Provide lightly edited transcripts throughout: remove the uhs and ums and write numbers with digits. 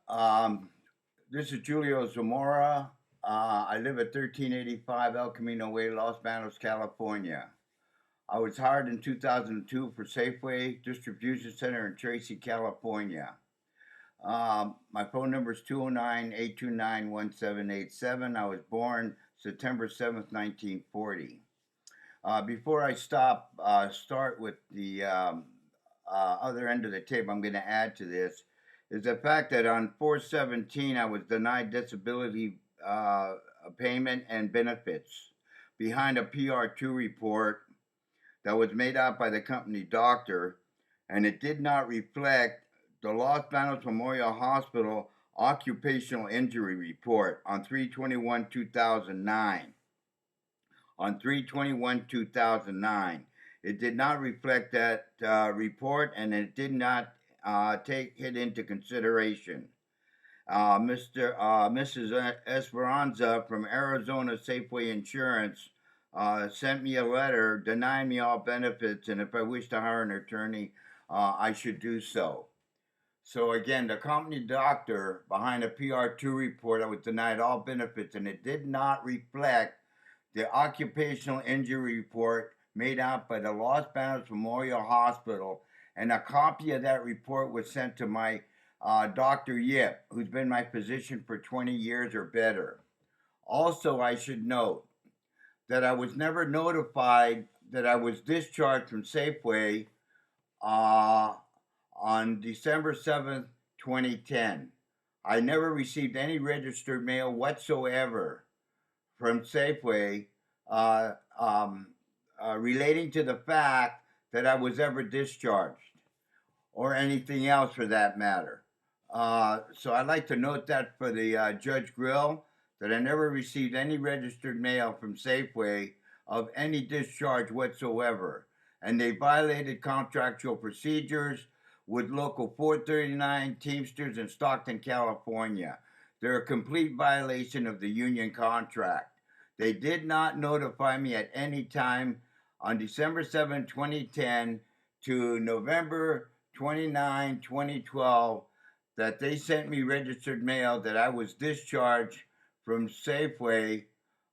Um, this is Julio Zamora. I live at 1385 El Camino Way, Los Banos, California. I was hired in 2002 for Safeway Distribution Center in Tracy, California. My phone number is 209-829-1787. I was born September 7th, 1940. Before I start with the other end of the tape, I'm going to add to this is the fact that on 4/17 I was denied disability payment and benefits behind a PR2 report that was made out by the company doctor, and it did not reflect the Los Banos Memorial Hospital occupational injury report on 3/21/2009. On 3/21/2009. It did not reflect that report, and it did not take it into consideration. Mrs. Esperanza from Arizona Safeway Insurance sent me a letter denying me all benefits, and if I wish to hire an attorney, I should do so. So again, the company doctor behind a PR2 report, I was denied all benefits, and it did not reflect the occupational injury report made out by the Los Banos Memorial Hospital, and a copy of that report was sent to my Dr. Yip, who's been my physician for 20 years or better. Also, I should note that I was never notified that I was discharged from Safeway uh, on December 7th, 2010. I never received any registered mail whatsoever from Safeway uh, um, relating to the fact that I was ever discharged or anything else for that matter. So I'd like to note that for the Judge Grill that I never received any registered mail from Safeway of any discharge whatsoever. And they violated contractual procedures with Local 439 Teamsters in Stockton, California. They're a complete violation of the union contract. They did not notify me at any time on December 7, 2010 to November 29, 2012 that they sent me registered mail that I was discharged from Safeway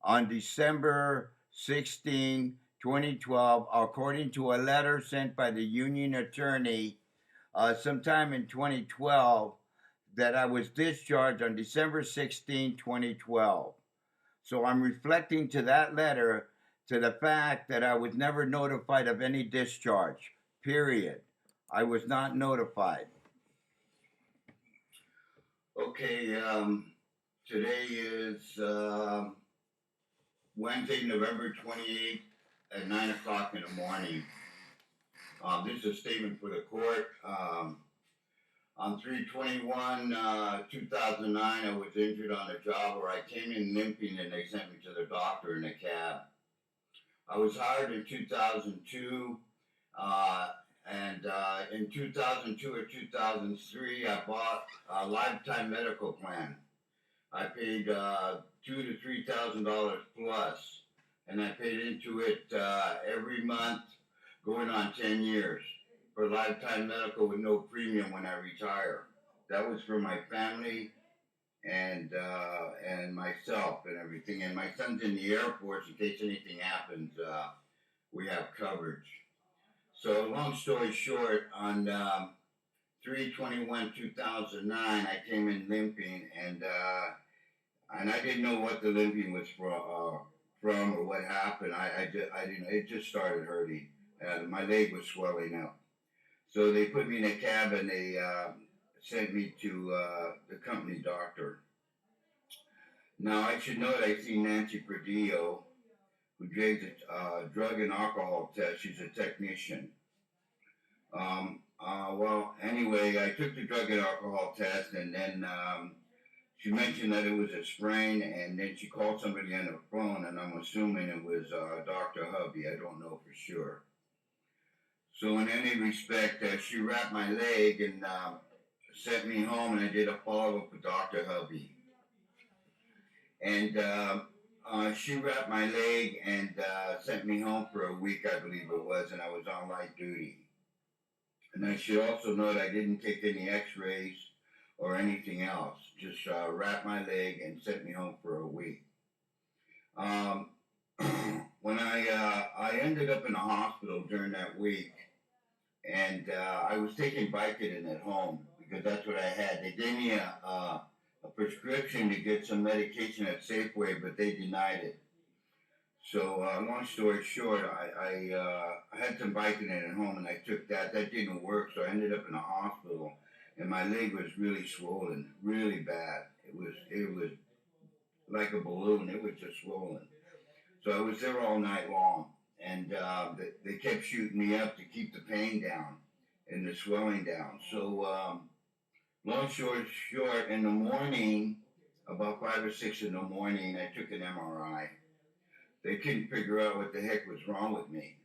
on December 16, 2012, according to a letter sent by the union attorney sometime in 2012 that I was discharged on December 16, 2012. So I'm reflecting to that letter to the fact that I was never notified of any discharge, period. I was not notified. Okay, today is Wednesday, November 28th at 9 o'clock in the morning. This is a statement for the court. On 3/21/2009, I was injured on a job where I came in limping and they sent me to the doctor in a cab. I was hired in 2002, and in 2002 or 2003, I bought a lifetime medical plan. I paid $2,000 to $3,000 plus, and I paid into it every month, going on 10 years for lifetime medical with no premium when I retire. That was for my family and myself and everything. And my son's in the Air Force. In case anything happens, we have coverage. So long story short, on 3/21/2009, I came in limping, and I didn't know what the limping was from or what happened. I didn't. It just started hurting. My leg was swelling up. So they put me in a cab and they sent me to the company doctor. Now I should note I see Nancy Perdillo, who takes a drug and alcohol test. She's a technician. Well, anyway, I took the drug and alcohol test, and then she mentioned that it was a sprain, and then she called somebody on the phone, and I'm assuming it was Dr. Hubby. I don't know for sure. So in any respect, she wrapped my leg and sent me home, and I did a follow-up with Dr. Hubby. And she wrapped my leg and sent me home for a week, I believe it was, and I was on light duty. And I should also note I didn't take any x-rays or anything else. Just wrapped my leg and sent me home for a week. Um, when I ended up in the hospital during that week, and I was taking Vicodin at home because that's what I had. They gave me a prescription to get some medication at Safeway, but they denied it. So long story short, I had some Vicodin at home and I took that. That didn't work, so I ended up in the hospital, and my leg was really swollen, really bad. It was like a balloon. It was just swollen. So I was there all night long, and they kept shooting me up to keep the pain down and the swelling down. So long story short, in the morning, about 5 or 6 in the morning, I took an MRI. They couldn't figure out what the heck was wrong with me.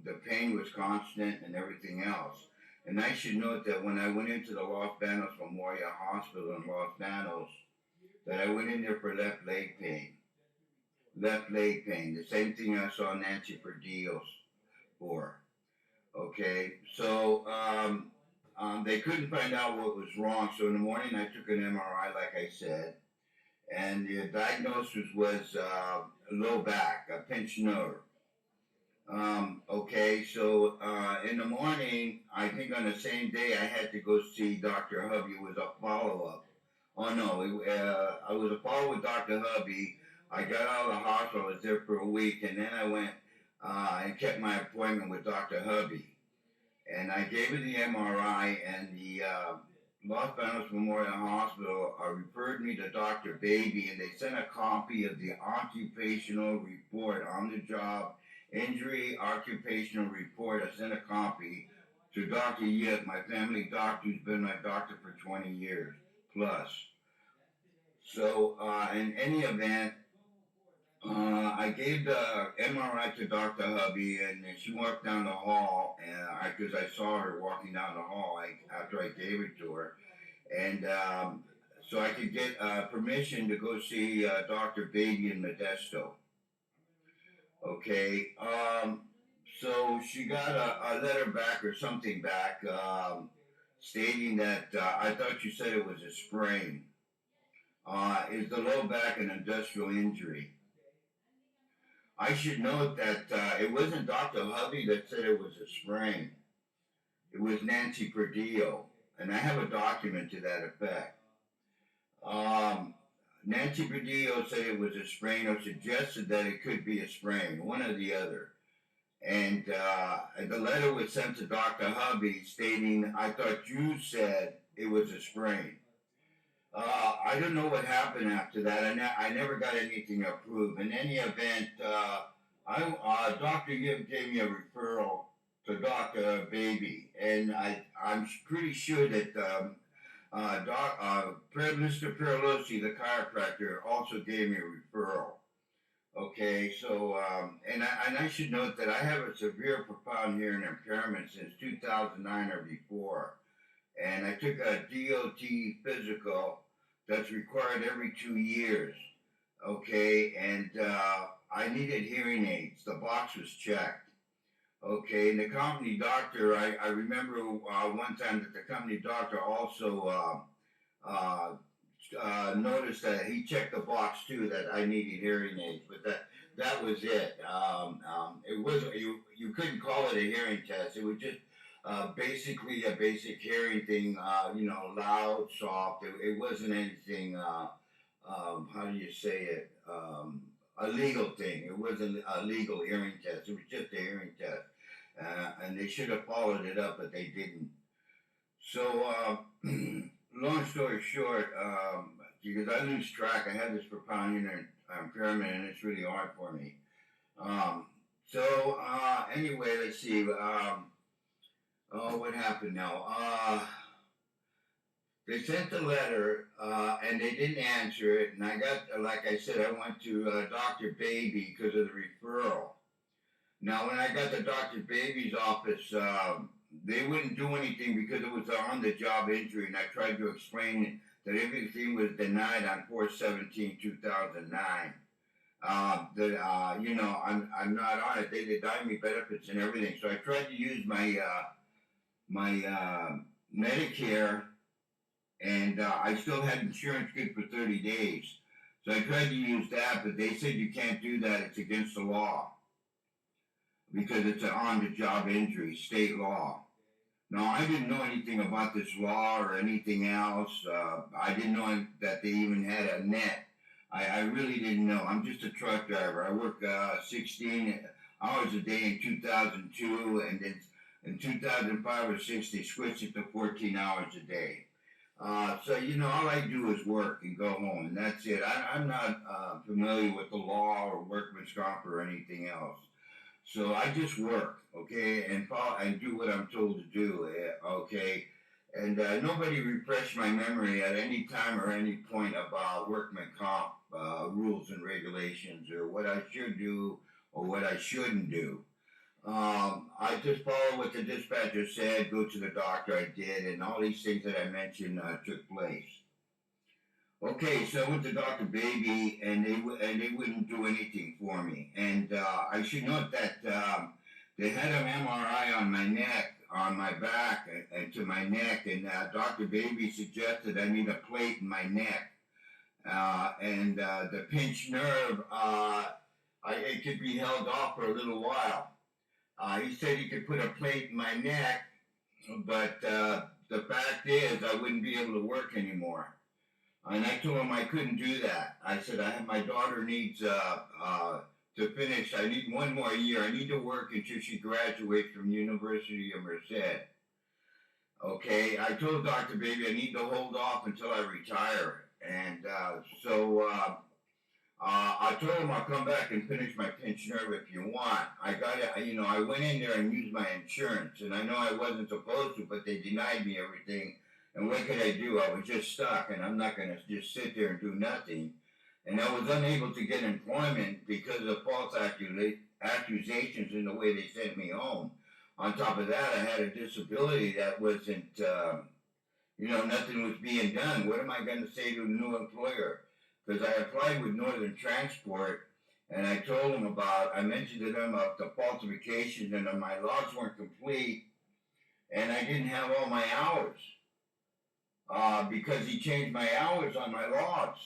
The pain was constant and everything else. And I should note that when I went into the Los Banos Memorial Hospital in Los Banos, that I went in there for left leg pain. Left leg pain, the same thing I saw Nancy Perdios for. Okay, so they couldn't find out what was wrong. So in the morning, I took an MRI, like I said, and the diagnosis was low back, a pinched nerve. Okay, so in the morning, I think on the same day, I had to go see Dr. Hubby. It was a follow-up. Oh no, I was a follow with Dr. Hubby. I got out of the hospital. I was there for a week, and then I went and kept my appointment with Dr. Hubby. And I gave her the MRI, and the Los Banos Memorial Hospital referred me to Dr. Baby, and they sent a copy of the occupational report on the job injury occupational report. I sent a copy to Dr. Yip, my family doctor, who's been my doctor for 20 years plus. So in any event, I gave the MRI to Dr. Hubby, and she walked down the hall, and because I saw her walking down the hall after I gave it to her, and so I could get permission to go see Dr. Baby in Modesto. Okay, so she got a letter back or something back stating that I thought you said it was a sprain. Is the low back an industrial injury? I should note that it wasn't Dr. Hubby that said it was a sprain. It was Nancy Perdio, and I have a document to that effect. Nancy Perdio said it was a sprain or suggested that it could be a sprain, one or the other. And the letter was sent to Dr. Hubby stating, I thought you said it was a sprain. I don't know what happened after that. I never got anything approved. In any event, Dr. Yip gave me a referral to Dr. Baby, and I'm pretty sure that Mr. Perlosi, the chiropractor, also gave me a referral. Okay, so and I should note that I have a severe profound hearing impairment since 2009 or before, and I took a DOT physical that's required every 2 years. Okay, and I needed hearing aids. The box was checked. Okay, and the company doctor, I remember one time that the company doctor also noticed that he checked the box too, that I needed hearing aids, but that was it. It wasn't, you couldn't call it a hearing test. It was just basically a basic hearing thing, loud, soft. It wasn't anything, how do you say it, a legal thing. It wasn't a legal hearing test. It was just a hearing test. And they should have followed it up, but they didn't. So, long story short, because I lose track, I have this profound impairment, and it's really hard for me. Anyway, let's see. What happened now? They sent the letter, and they didn't answer it, and I got, like I said, I went to Dr. Baby because of the referral. Now, when I got to Dr. Baby's office, they wouldn't do anything because it was an on-the-job injury, and I tried to explain that everything was denied on 4/17/2009. I'm not on it. They denied me benefits and everything, so I tried to use my Medicare and I still had insurance good for 30 days. So I tried to use that, but they said you can't do that. It's against the law because it's an on-the-job injury, state law. Now, I didn't know anything about this law or anything else. I didn't know that they even had a net. I really didn't know. I'm just a truck driver. I work 16 hours a day in 2002, and then in 2005 or 6, they switched it to 14 hours a day. So, all I do is work and go home, and that's it. I'm not familiar with the law or workman's comp or anything else. So I just work, okay, and do what I'm told to do, okay. And nobody refreshed my memory at any time or any point about workman comp rules and regulations or what I should do or what I shouldn't do. I just followed what the dispatcher said, go to the doctor, I did, and all these things that I mentioned took place. Okay, so I went to Dr. Baby, and they wouldn't do anything for me. And I should note that they had an MRI on my neck, on my back, and to my neck, and Dr. Baby suggested I need a plate in my neck. And the pinched nerve, it could be held off for a little while. He said he could put a plate in my neck, but the fact is I wouldn't be able to work anymore. And I told him I couldn't do that. I said, my daughter needs to finish. I need one more year. I need to work until she graduates from University of Merced. Okay, I told Dr. Baby I need to hold off until I retire. And so I told him I'll come back and finish my pinched nerve if you want. I went in there and used my insurance. And I know I wasn't supposed to, but they denied me everything. And what could I do? I was just stuck, and I'm not going to just sit there and do nothing. And I was unable to get employment because of false accusations in the way they sent me home. On top of that, I had a disability that wasn't, nothing was being done. What am I going to say to a new employer? Because I applied with Northern Transport, and I mentioned to them about the falsification, and my logs weren't complete, and I didn't have all my hours. Because he changed my hours on my logs,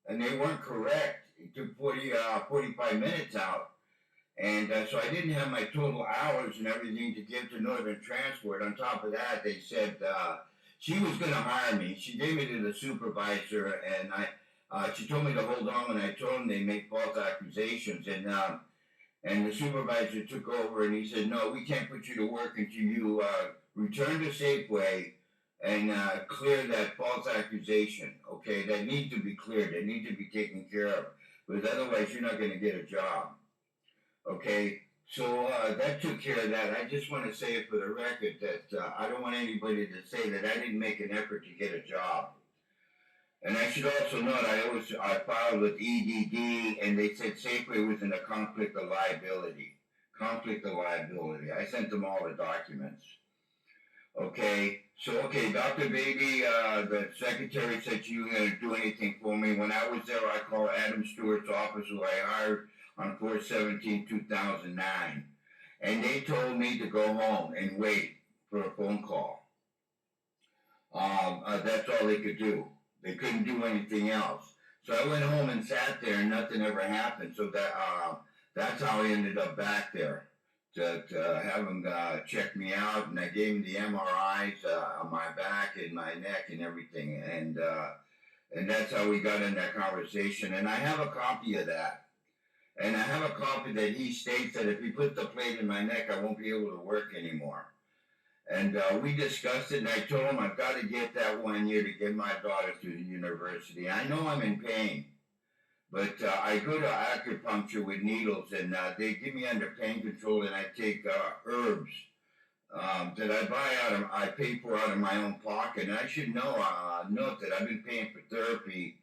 and they weren't correct. He took 45 minutes out, and so I didn't have my total hours and everything to give to Northern Transport. On top of that, they said she was going to hire me. She gave me to the supervisor, and she told me to hold on when I told them they make false accusations, and the supervisor took over, and he said, no, we can't put you to work until you return to Safeway and clear that false accusation, okay? That needs to be cleared. They need to be taken care of, because otherwise you're not going to get a job, okay? So that took care of that. I just want to say it for the record that I don't want anybody to say that I didn't make an effort to get a job. And I should also note, I filed with EDD, and they said Safeway was in a conflict of liability. Conflict of liability. I sent them all the documents. Okay, Dr. Baby, the secretary said she wasn't going to do anything for me. When I was there, I called Adam Stewart's office, who I hired on 4/17/2009. And they told me to go home and wait for a phone call. That's all they could do. They couldn't do anything else. So I went home and sat there, and nothing ever happened. So that's how I ended up back there. To have them check me out, and I gave them the MRIs on my back and my neck and everything, and that's how we got in that conversation. And I have a copy of that, and I have a copy that he states that if he puts the plate in my neck, I won't be able to work anymore. And we discussed it, and I told him I've got to get that 1 year to get my daughter through the university. I know I'm in pain. But I go to acupuncture with needles, and they give me under pain control, and I take herbs that I pay for out of my own pocket. And I should note that I've been paying for therapy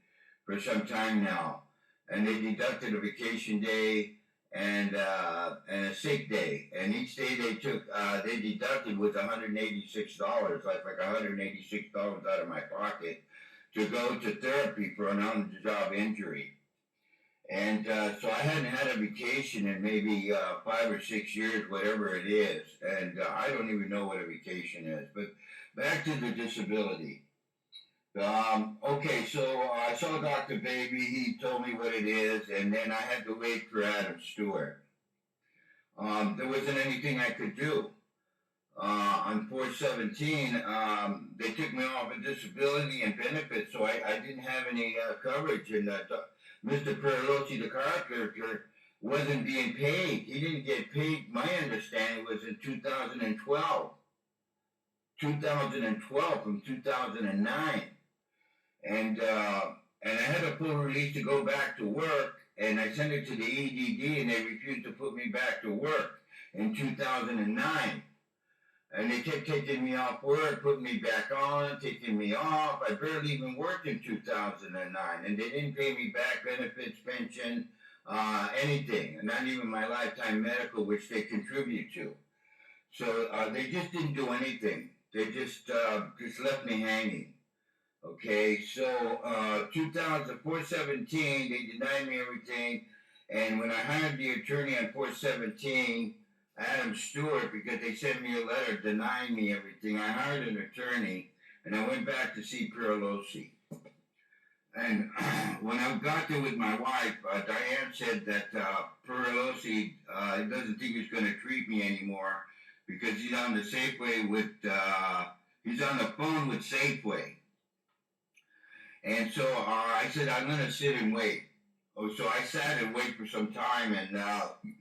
for some time now. And they deducted a vacation day and a sick day. And each day they deducted was $186, like $186 out of my pocket to go to therapy for an on-the-job injury. And so I hadn't had a vacation in maybe 5 or 6 years, whatever it is. And I don't even know what a vacation is. But back to the disability. Okay, so I saw Dr. Baby. He told me what it is, and then I had to wait for Adam Stewart. There wasn't anything I could do. On 417, they took me off of disability and benefits, so I didn't have any coverage. And Mr. Perlosi, the chiropractor, wasn't being paid. He didn't get paid. My understanding was in 2012. 2012 from 2009. And I had a full release to go back to work, and I sent it to the EDD, and they refused to put me back to work in 2009. And they kept taking me off work, putting me back on, taking me off. I barely even worked in 2009, and they didn't pay me back benefits, pension, anything, not even my lifetime medical, which they contribute to. So they just didn't do anything. They just left me hanging. Okay, so 417, they denied me everything. And when I hired the attorney on 417, Adam Stewart, because they sent me a letter denying me everything, I hired an attorney, and I went back to see Perlosi. And when I got there with my wife, Diane said that Perlosi doesn't think he's going to treat me anymore because he's on the Safeway with, he's on the phone with Safeway. And so I said, I'm going to sit and wait. Oh, so I sat and waited for some time, and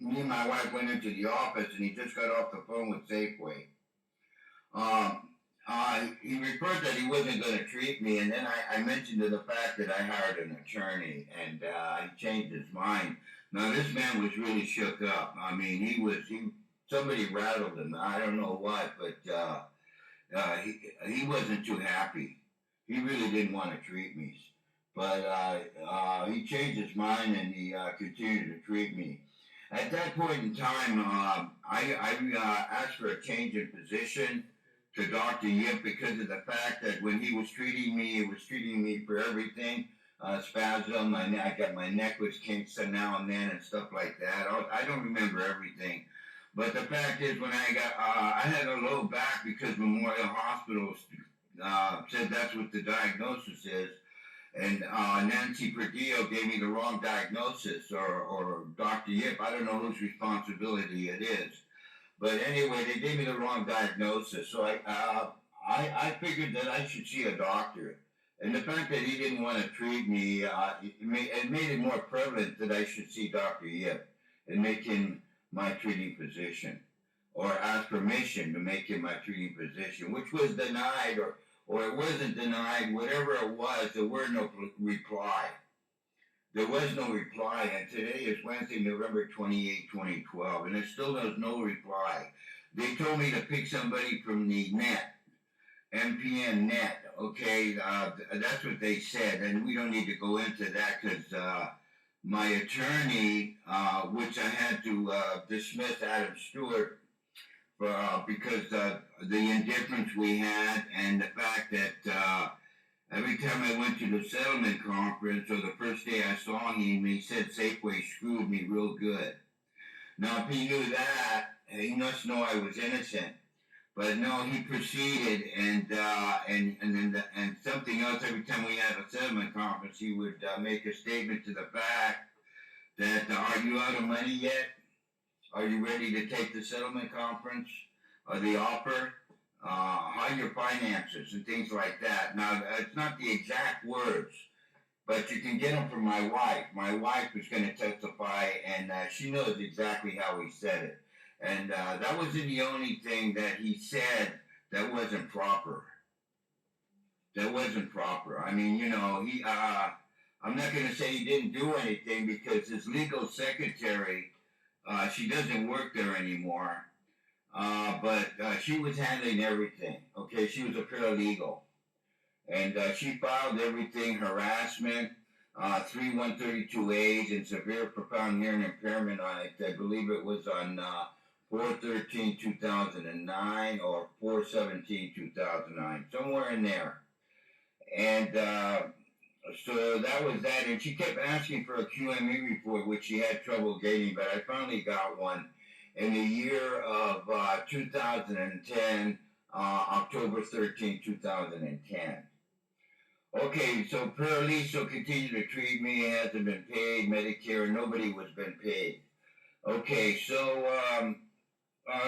me and my wife went into the office, and he just got off the phone with Safeway. He referred that he wasn't going to treat me, and then I mentioned to the fact that I hired an attorney, and he changed his mind. Now, this man was really shook up. I mean, somebody rattled him. I don't know what, but he wasn't too happy. He really didn't want to treat me. But he changed his mind, and he continued to treat me. At that point in time, I asked for a change in position to Dr. Yip because of the fact that when he was treating me, he was treating me for everything. Spasm, my neck was kinked now and then and stuff like that. I don't remember everything. But the fact is, when I had a low back because Memorial Hospital said that's what the diagnosis is. And Nancy Perdillo gave me the wrong diagnosis, or Dr. Yip. I don't know whose responsibility it is. But anyway, they gave me the wrong diagnosis. So I figured that I should see a doctor. And the fact that he didn't want to treat me, it made it more prevalent that I should see Dr. Yip and make him my treating physician, or ask permission to make him my treating physician, which was denied, or it wasn't denied, whatever it was, there were no reply. There was no reply, and today is Wednesday, November 28, 2012, and there still is no reply. They told me to pick somebody from the net, MPN net, okay? That's what they said, and we don't need to go into that because my attorney, which I had to dismiss Adam Stewart, because the indifference we had and the fact that every time I went to the settlement conference or the first day I saw him, he said Safeway screwed me real good. Now, if he knew that, he must know I was innocent. But no, he proceeded, and something else. Every time we had a settlement conference, he would make a statement to the fact that, are you out of money yet? Are you ready to take the settlement conference or the offer? How are your finances and things like that? Now, it's not the exact words, but you can get them from my wife. My wife was going to testify, and she knows exactly how he said it. And that wasn't the only thing that he said that wasn't proper. That wasn't proper. I mean, you know, I'm not going to say he didn't do anything because his legal secretary, she doesn't work there anymore, but she was handling everything, okay? She was a paralegal, and she filed everything, harassment, 3 132As, and severe profound hearing impairment on it. I believe it was on 4/13/2009 or 4/17/2009, somewhere in there. And so that was that, and she kept asking for a QME report, which she had trouble getting, but I finally got one in the year of 2010, October 13, 2010. Okay, so Paralyse will continue to treat me. It hasn't been paid. Medicare, nobody was been paid. Okay, so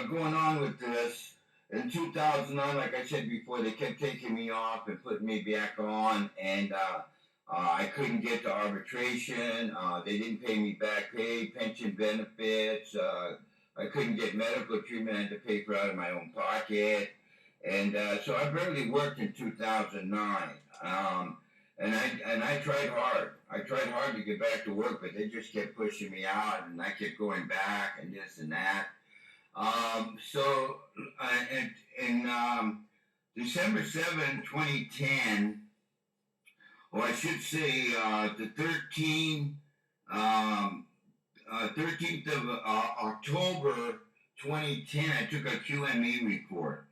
going on with this, in 2009, like I said before, they kept taking me off and putting me back on, and I couldn't get to arbitration. They didn't pay me back pay, pension benefits. I couldn't get medical treatment. I had to pay for it out of my own pocket. And so I barely worked in 2009. And I tried hard. I tried hard to get back to work, but they just kept pushing me out, and I kept going back and this and that. So in December 2010, or I should say the 13th of October 2010, I took a QME report.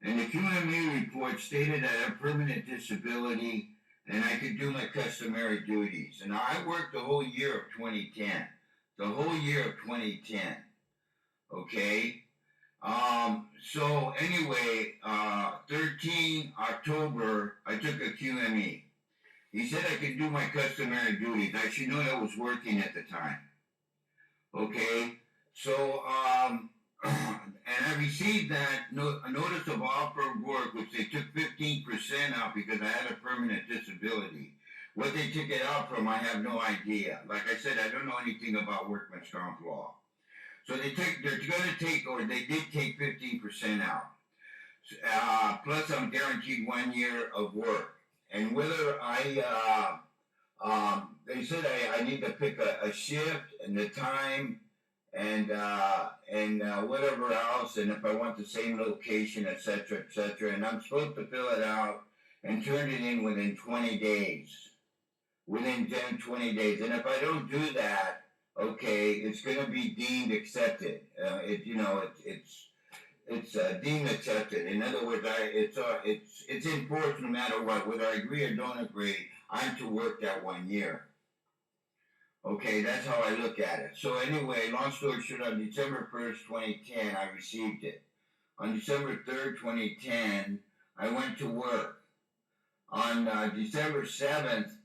And the QME report stated I have permanent disability and I could do my customary duties. And I worked the whole year of 2010. The whole year of 2010. Okay? So anyway, 13 October, I took a QME. He said I could do my customary duties. I should know I was working at the time. Okay? So, and I received that a notice of offer of work, which they took 15% out because I had a permanent disability. What they took it out from, I have no idea. Like I said, I don't know anything about workman's comp law. So they're going to take, or they did take 15% out. Plus, I'm guaranteed 1 year of work. And whether they said I need to pick a shift and the time and whatever else, and if I want the same location, etc., etc. And I'm supposed to fill it out and turn it in within 20 days. Within 20 days. And if I don't do that, okay, it's going to be deemed accepted. It's deemed accepted. In other words, it's enforced no matter what. Whether I agree or don't agree, I'm to work that 1 year. Okay, that's how I look at it. So anyway, long story short, on December 1st, 2010, I received it. On December 3rd, 2010, I went to work. On December 7th,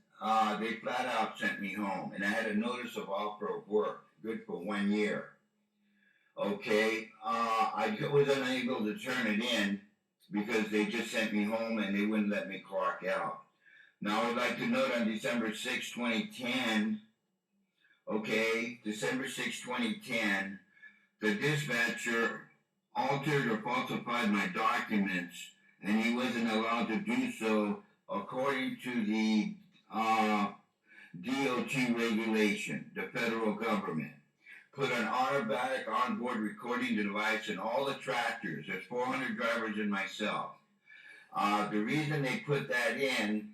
they flat out sent me home, and I had a notice of offer of work, good for 1 year. Okay, I was unable to turn it in because they just sent me home and they wouldn't let me clock out. Now, I'd like to note on December 6, 2010, okay, December 6, 2010, the dispatcher altered or falsified my documents, and he wasn't allowed to do so according to the DOT regulation, the federal government. Put an automatic onboard recording device in all the tractors. There's 400 drivers and myself. The reason they put that in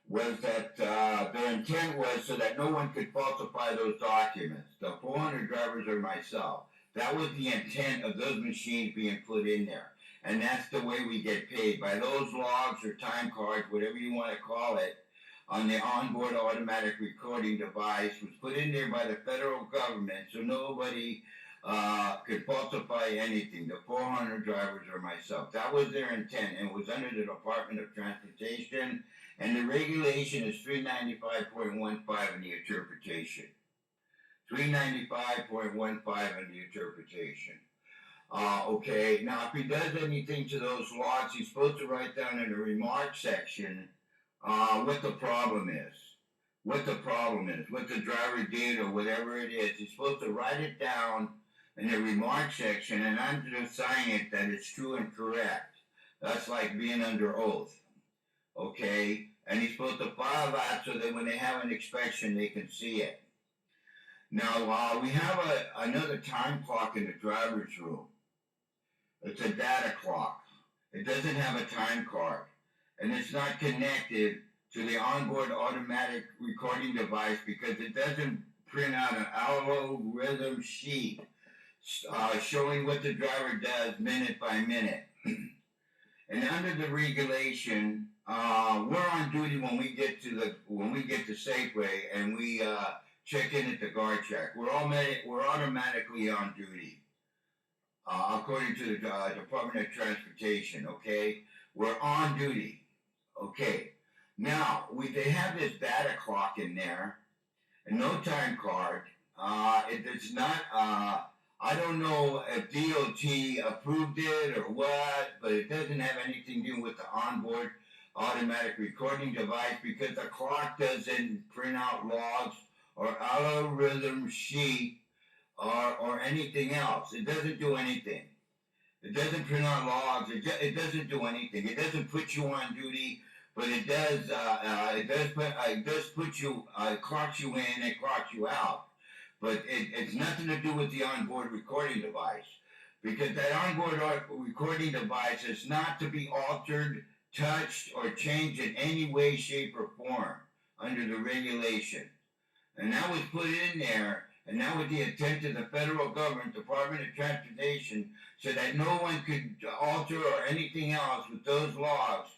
was that their intent was so that no one could falsify those documents. The 400 drivers or myself. That was the intent of those machines being put in there. And that's the way we get paid, by those logs or time cards, whatever you want to call it, on the onboard automatic recording device was put in there by the federal government so nobody could falsify anything, the 400 drivers or myself. That was their intent, and it was under the Department of Transportation, and the regulation is 395.15 in the interpretation. 395.15 in the interpretation. Okay, now if he does anything to those logs, he's supposed to write down in the remarks section what the problem is, what the driver did or whatever it is. He's supposed to write it down in the remarks section, and I'm just signing it that it's true and correct. That's like being under oath, okay? And he's supposed to file that so that when they have an inspection, they can see it. Now, we have another time clock in the driver's room. It's a data clock. It doesn't have a time card. And it's not connected to the onboard automatic recording device because it doesn't print out an algorithm sheet showing what the driver does minute by minute. And under the regulation, we're on duty when we get to Safeway and we check in at the guard check. We're automatically on duty, according to the Department of Transportation. Okay, we're on duty. Okay, Now, they have this data clock in there, and no time card. It does not, I don't know if DOT approved it or what, but it doesn't have anything to do with the onboard automatic recording device because the clock doesn't print out logs or algorithm sheet or anything else. It doesn't do anything. It doesn't print out logs. It doesn't do anything. It doesn't put you on duty, but it does. It does put you. It clocks you in. It clocks you out. But it's nothing to do with the onboard recording device, because that onboard recording device is not to be altered, touched, or changed in any way, shape, or form under the regulation. And that was put in there, and that was the intent of the federal government, Department of Transportation, so that no one could alter or anything else with those logs,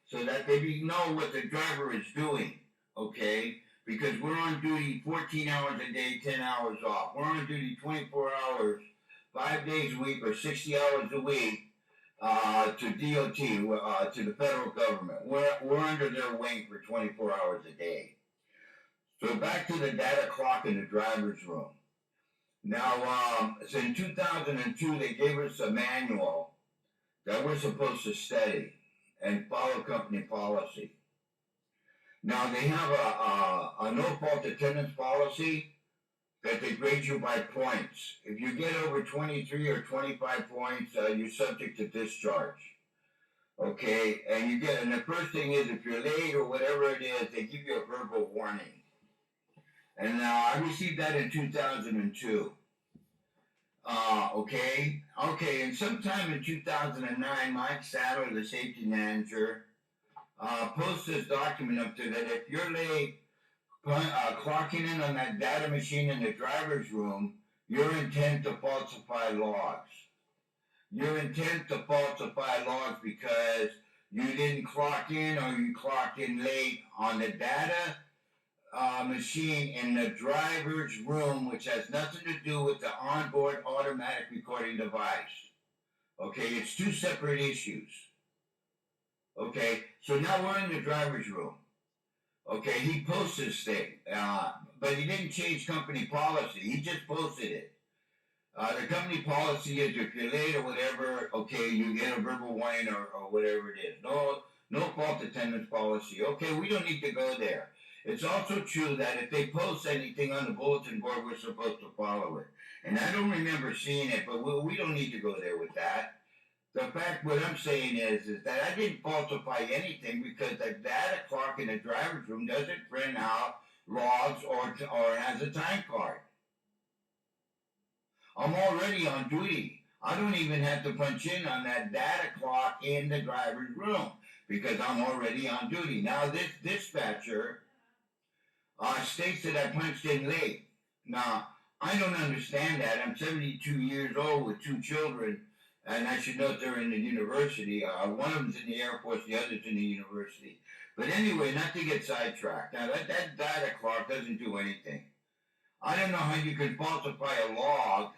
so that they know what the driver is doing, okay? Because we're on duty 14 hours a day, 10 hours off. We're on duty 24 hours, 5 days a week, or 60 hours a week to DOT, to the federal government. We're under their wing for 24 hours a day. So back to the data clock in the driver's room. Now, so in 2002, they gave us a manual that we're supposed to study and follow company policy. Now, they have a no-fault attendance policy that they grade you by points. If you get over 23 or 25 points, you're subject to discharge. Okay, and the first thing is, if you're late or whatever it is, they give you a verbal warning. And I received that in 2002. Okay, and sometime in 2009, Mike Sadler, the safety manager, posted this document up there that if you're late clocking in on that data machine in the driver's room, your intent to falsify logs. Your intent to falsify logs because you didn't clock in or you clocked in late on the data machine in the driver's room, which has nothing to do with the onboard automatic recording device. Okay, it's two separate issues. Okay, so now we're in the driver's room. Okay, he posted this thing, but he didn't change company policy. He just posted it. The company policy is if you're late or whatever, okay, you get a verbal warning or whatever it is. No fault attendance policy. Okay, we don't need to go there. It's also true that if they post anything on the bulletin board, we're supposed to follow it. And I don't remember seeing it, but we don't need to go there with that. The fact, what I'm saying is that I didn't falsify anything because the data clock in the driver's room doesn't print out logs or has a time card. I'm already on duty. I don't even have to punch in on that data clock in the driver's room because I'm already on duty. Now, this dispatcher states that I punched in late. Now, I don't understand that. I'm 72 years old with 2 children, and I should note they're in the university. One of them's in the Air Force, the other's in the university. But anyway, not to get sidetracked. Now, that data clock doesn't do anything. I don't know how you can falsify a log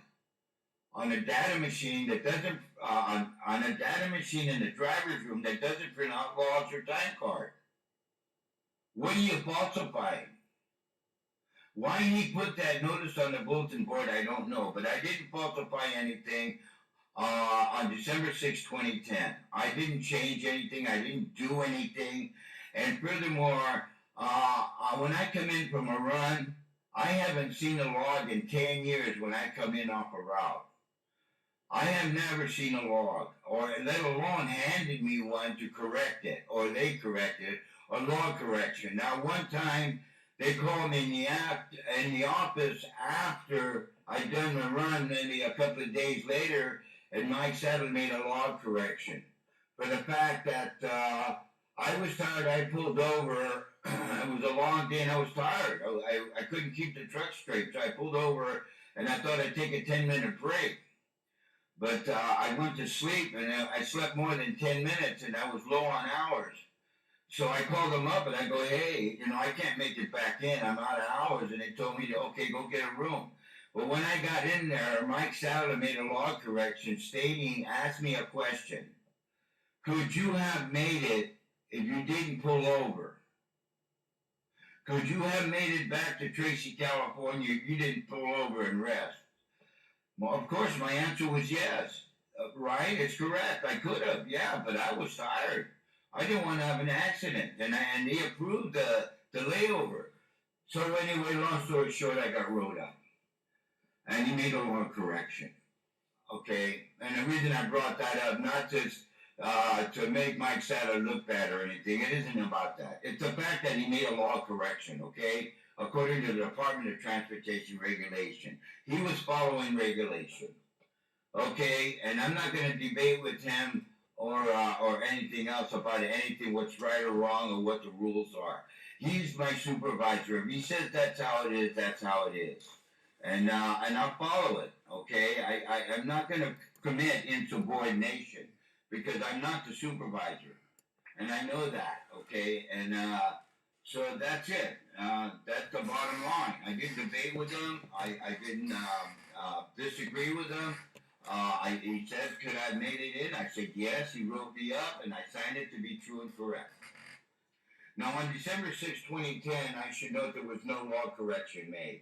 on a data machine that doesn't, on a data machine in the driver's room that doesn't print out logs or time card. What are you falsifying? Why he put that notice on the bulletin board, I don't know, but I didn't falsify anything on December 6, 2010. I didn't change anything. I didn't do anything. And furthermore, when I come in from a run, I haven't seen a log in 10 years when I come in off a route. I have never seen a log, or let alone handed me one to correct it, or they corrected it, or log correction. Now, one time, they called me in the office after I'd done the run, maybe a couple of days later, and Mike Sadler made a log correction for the fact that I was tired. I pulled over. It was a long day, and I was tired. I couldn't keep the truck straight, so I pulled over, and I thought I'd take a 10-minute break. But I went to sleep, and I slept more than 10 minutes, and I was low on hours. So I called them up, and I go, hey, I can't make it back in. I'm out of hours. And they told me, okay, go get a room. But when I got in there, Mike Sadler made a log correction asked me a question. Could you have made it if you didn't pull over. Could you have made it back to Tracy, California if you didn't pull over and rest? Well, of course, my answer was yes. Right? It's correct. I could have, yeah, but I was tired. I didn't want to have an accident, and he approved the layover. So anyway, long story short, I got wrote up, and he made a law correction. Okay, and the reason I brought that up, not just to make Mike Sattler look bad or anything. It isn't about that. It's the fact that he made a law correction. Okay, according to the Department of Transportation regulation, he was following regulation. Okay, and I'm not going to debate with him or anything else about anything, what's right or wrong or what the rules are. He's my supervisor. If he says that's how it is, that's how it is. And I'll follow it, okay? I'm not going to commit insubordination because I'm not the supervisor. And I know that, okay? And so that's it. That's the bottom line. I didn't debate with him. I didn't disagree with him. He said, could I have made it in? I said, yes. He wrote me up, and I signed it to be true and correct. Now, on December 6, 2010, I should note there was no law correction made.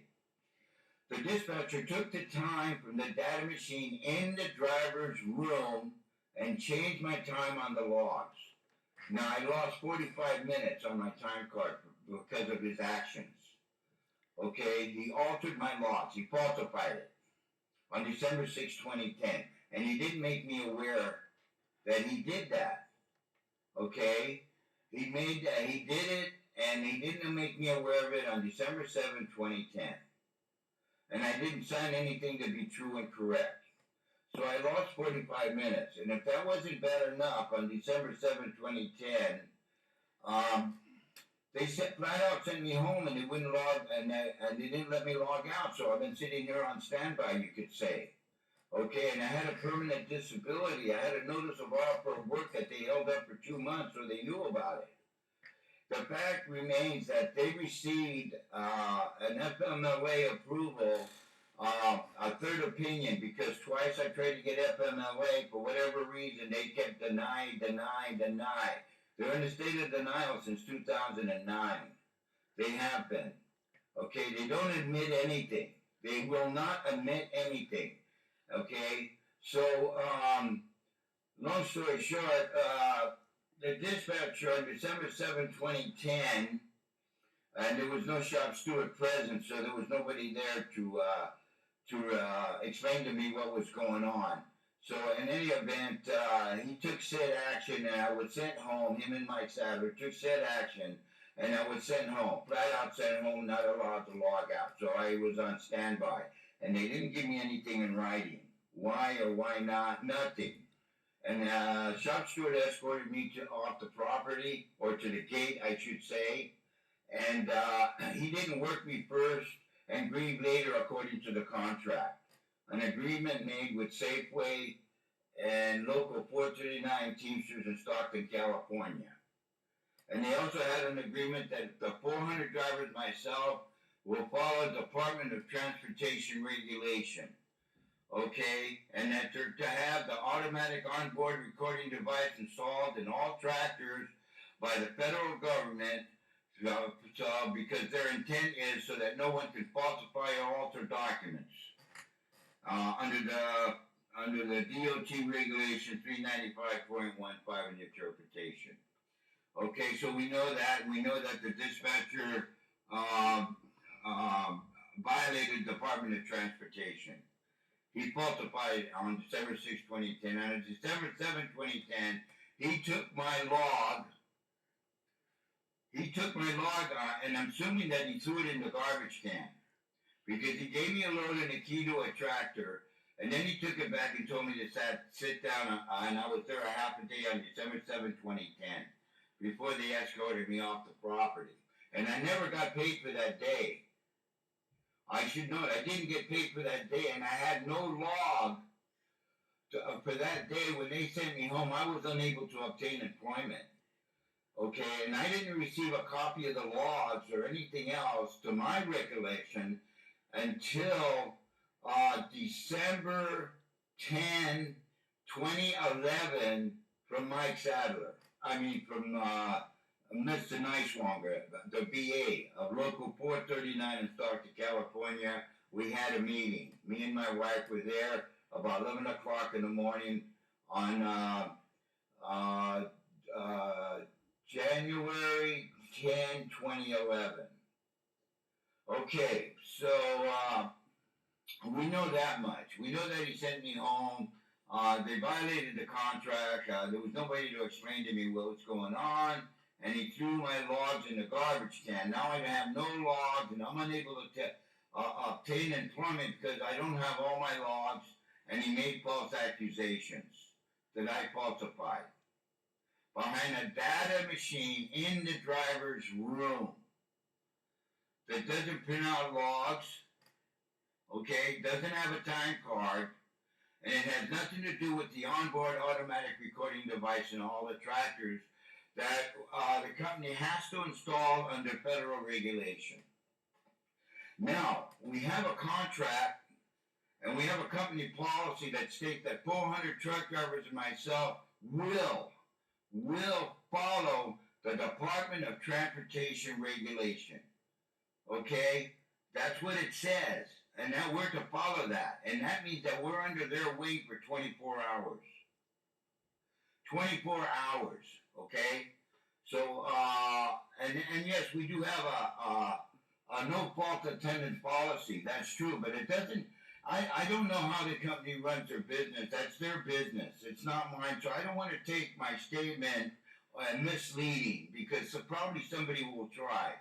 The dispatcher took the time from the data machine in the driver's room and changed my time on the logs. Now, I lost 45 minutes on my time card because of his actions. Okay, he altered my logs. He falsified it on December 6, 2010. And he didn't make me aware that he did that. Okay? He did it, and he didn't make me aware of it on December 7, 2010. And I didn't sign anything to be true and correct. So I lost 45 minutes. And if that wasn't bad enough, on December 7, 2010, they flat out sent me home, and they wouldn't log, and they didn't let me log out. So I've been sitting here on standby, you could say. Okay, and I had a permanent disability. I had a notice of offer of work that they held up for 2 months, so they knew about it. The fact remains that they received an FMLA approval, a third opinion, because twice I tried to get FMLA. For whatever reason, they kept denying. They're in a state of denial since 2009. They have been. Okay, they don't admit anything. They will not admit anything. Okay, so long story short, the dispatcher on December 7, 2010, and there was no shop steward present, so there was nobody there to explain to me what was going on. So in any event, he took said action, and I was sent home. Him and Mike Sattler took said action, and I was sent home. Flat out sent home, not allowed to log out. So I was on standby, and they didn't give me anything in writing. Why or why not? Nothing. And shop steward escorted me off the property, or to the gate, I should say. And he didn't work me first and grieve later, according to the contract. An agreement made with SAFEWAY and Local 439 Teamsters in Stockton, California. And they also had an agreement that the 400 drivers, myself, will follow Department of Transportation regulation. Okay, and that they're to have the automatic onboard recording device installed in all tractors by the federal government, because their intent is so that no one can falsify or alter documents under the DOT regulation 395.15 in interpretation. Okay, so we know that, and we know that the dispatcher violated Department of Transportation. He falsified on December 6, 2010. And on December 7, 2010, he took my log. And I'm assuming that he threw it in the garbage can. Because he gave me a load and a key to a tractor. And then he took it back and told me to sit down. And I was there a half a day on December 7, 2010. Before they escorted me off the property. And I never got paid for that day. I should note, I didn't get paid for that day, and I had no log for that day. When they sent me home, I was unable to obtain employment. Okay, and I didn't receive a copy of the logs or anything else, to my recollection, until December 10, 2011, from Mike Sattler. from Mr. Nicelonger, the BA of Local 439 in Stockton, California. We had a meeting. Me and my wife were there about 11 o'clock in the morning on January 10, 2011. Okay, so we know that much. We know that he sent me home. They violated the contract. There was nobody to explain to me what's going on. And he threw my logs in the garbage can. Now I have no logs, and I'm unable to obtain employment because I don't have all my logs. And he made false accusations that I falsified behind a data machine in the driver's room that doesn't print out logs, okay, doesn't have a time card, and it has nothing to do with the onboard automatic recording device and all the tractors that the company has to install under federal regulation. Now, we have a contract and we have a company policy that states that 400 truck drivers and myself will follow the Department of Transportation regulation. Okay? That's what it says. And that we're to follow that. And that means that we're under their wing for 24 hours. 24 hours. Okay? So, and yes, we do have a no fault attendance policy. That's true. But it doesn't, I don't know how the company runs their business. That's their business. It's not mine. So I don't want to take my statement misleading because probably somebody will try.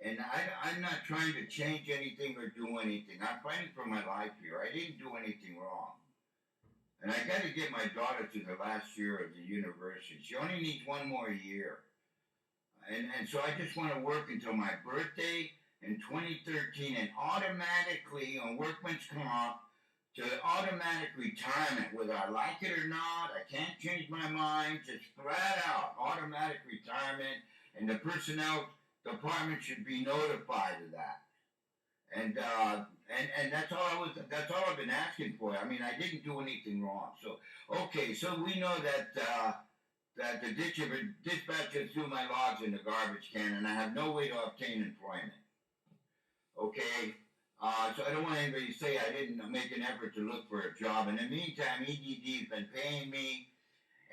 And I'm not trying to change anything or do anything. I'm fighting for my life here. I didn't do anything wrong. And I got to get my daughter to the last year of the university. She only needs one more year. And so I just want to work until my birthday in 2013 and automatically on workman's comp to automatic retirement, whether I like it or not. I can't change my mind. Just flat out automatic retirement, and the personnel department should be notified of that. And that's all that's all I've been asking for. I mean, I didn't do anything wrong. So okay, so we know that that the dispatcher threw my logs in the garbage can, and I have no way to obtain employment. Okay, so I don't want anybody to say I didn't make an effort to look for a job. In the meantime, EDD's been paying me,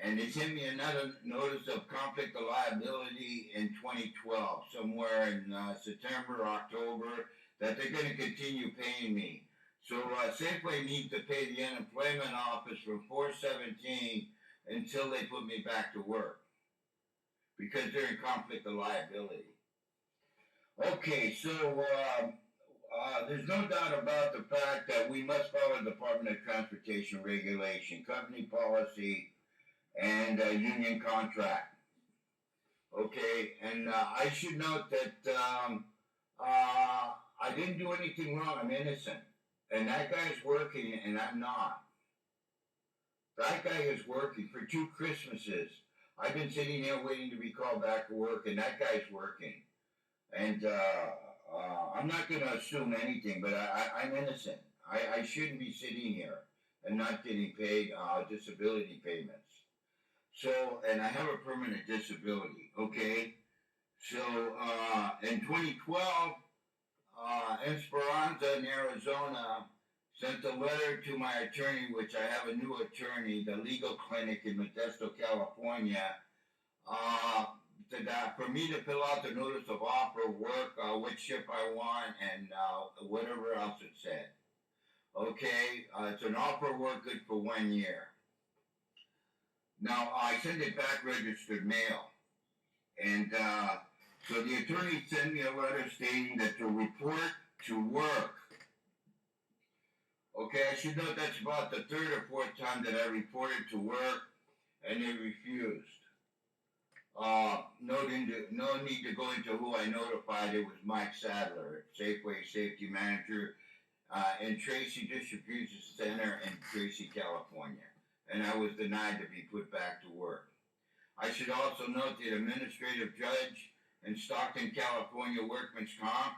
and they sent me another notice of conflict of liability in 2012, somewhere in September, October, that they're going to continue paying me. So SAFEWAY needs to pay the unemployment office from 4/17 until they put me back to work because they're in conflict of liability. Okay, so there's no doubt about the fact that we must follow Department of Transportation regulation, company policy, and union contract. Okay, and I should note that I didn't do anything wrong. I'm innocent. And that guy's working, and I'm not. That guy is working for 2 Christmases. I've been sitting here waiting to be called back to work, and that guy's working. And I'm not going to assume anything, but I'm innocent. I shouldn't be sitting here and not getting paid disability payments. So, and I have a permanent disability, okay? So, in 2012, Esperanza in Arizona sent a letter to my attorney, which I have a new attorney, the legal clinic in Modesto, California, for me to fill out the notice of offer of work, which shift I want, and whatever else it said. Okay, it's an offer of work good for 1 year. Now, I sent it back registered mail. And so the attorney sent me a letter stating that to report to work. Okay, I should note that's about the 3rd or 4th time that I reported to work, and they refused. No need to go into who I notified. It was Mike Sadler, Safeway Safety Manager in Tracy Distribution Center in Tracy, California. And I was denied to be put back to work. I should also note the administrative judge in Stockton, California, workman's comp,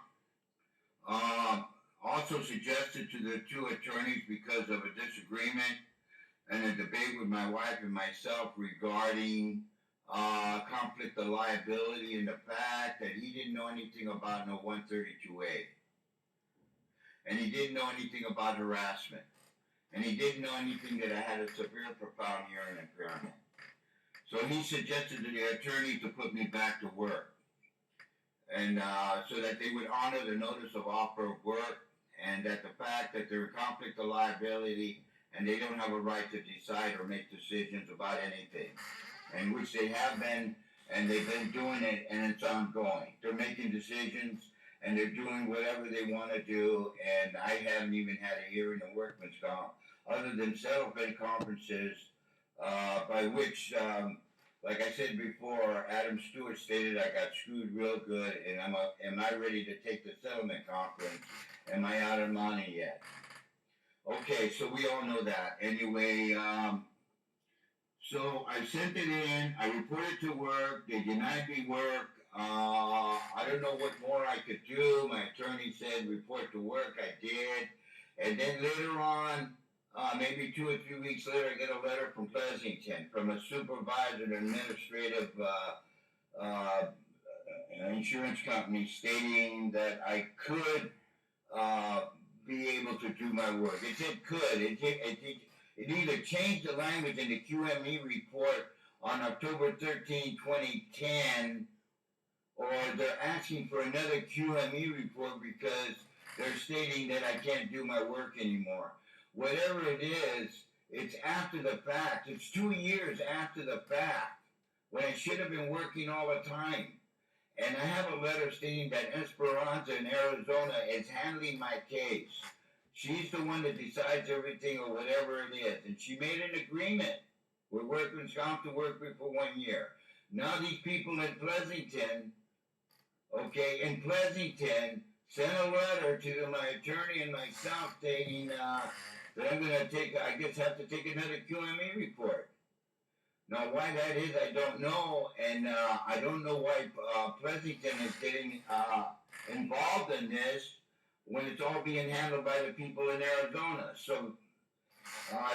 also suggested to the 2 attorneys because of a disagreement and a debate with my wife and myself regarding conflict of liability in the fact that he didn't know anything about no 132A. And he didn't know anything about harassment. And he didn't know anything that I had a severe profound hearing impairment. So he suggested to the attorney to put me back to work. And so that they would honor the notice of offer of work, and that the fact that they're in conflict of liability and they don't have a right to decide or make decisions about anything. And which they have been, and they've been doing it, and it's ongoing. They're making decisions, and they're doing whatever they want to do, and I haven't even had a hearing in workman's comp, other than settlement conferences, by which, like I said before, Adam Stewart stated I got screwed real good, and am I ready to take the settlement conference? Am I out of money yet? Okay, so we all know that. Anyway, so I sent it in, I reported to work, they denied me work. I don't know what more I could do. My attorney said report to work, I did. And then later on, maybe 2 or 3 weeks later, I get a letter from Pleasanton, from a supervisor and administrative insurance company stating that I could be able to do my work. It said could. It either changed the language in the QME report on October 13, 2010, or they're asking for another QME report because they're stating that I can't do my work anymore. Whatever it is, it's after the fact. It's 2 years after the fact, when I should have been working all the time. And I have a letter stating that Esperanza in Arizona is handling my case. She's the one that decides everything or whatever it is. And she made an agreement with workman's comp to work with for 1 year. Now these people in Pleasanton, in Pleasanton, sent a letter to my attorney and myself stating that I'm going to have to take another QME report. Now, why that is, I don't know, and I don't know why Pleasanton is getting involved in this when it's all being handled by the people in Arizona. So,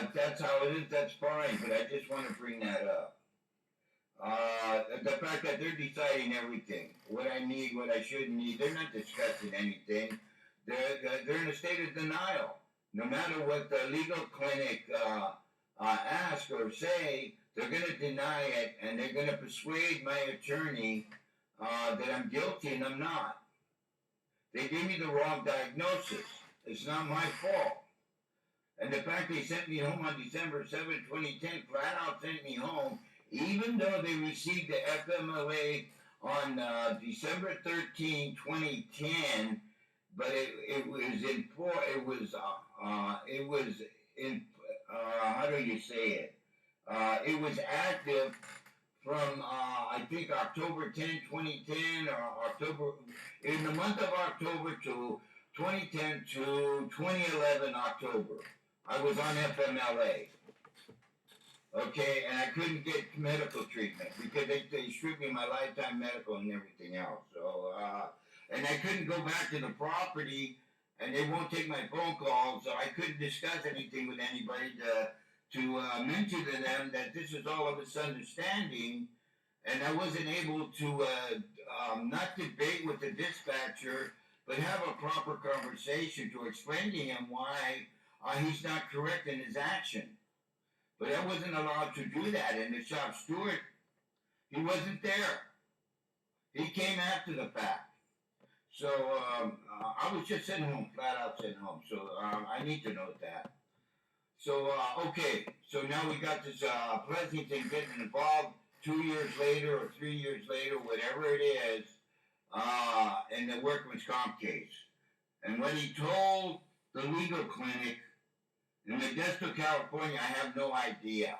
if that's how it is, that's fine, but I just want to bring that up. The fact that they're deciding everything, what I need, what I shouldn't need, they're not discussing anything. They're in a state of denial. No matter what the legal clinic ask or say, they're going to deny it, and they're going to persuade my attorney that I'm guilty, and I'm not. They gave me the wrong diagnosis. It's not my fault. And the fact they sent me home on December 7, 2010, flat out sent me home, even though they received the FMLA on December 13, 2010, but it was how do you say it? It was active from, I think, October 10, 2010, or in the month of October to 2010 to 2011 October. I was on FMLA. Okay, and I couldn't get medical treatment because they stripped me my lifetime medical and everything else. So, and I couldn't go back to the property, and they won't take my phone calls, so I couldn't discuss anything with anybody to mention to them that this is all a misunderstanding, and I wasn't able to not debate with the dispatcher, but have a proper conversation to explain to him why he's not correct in his action. But I wasn't allowed to do that, and the shop steward, he wasn't there. He came after the fact. So I was just sent home, flat out sent home. So I need to note that. So, okay, so now we got this Pleasanton getting involved 2 years later or 3 years later, whatever it is, in the workman's comp case. And when he told the legal clinic in Modesto, California, I have no idea.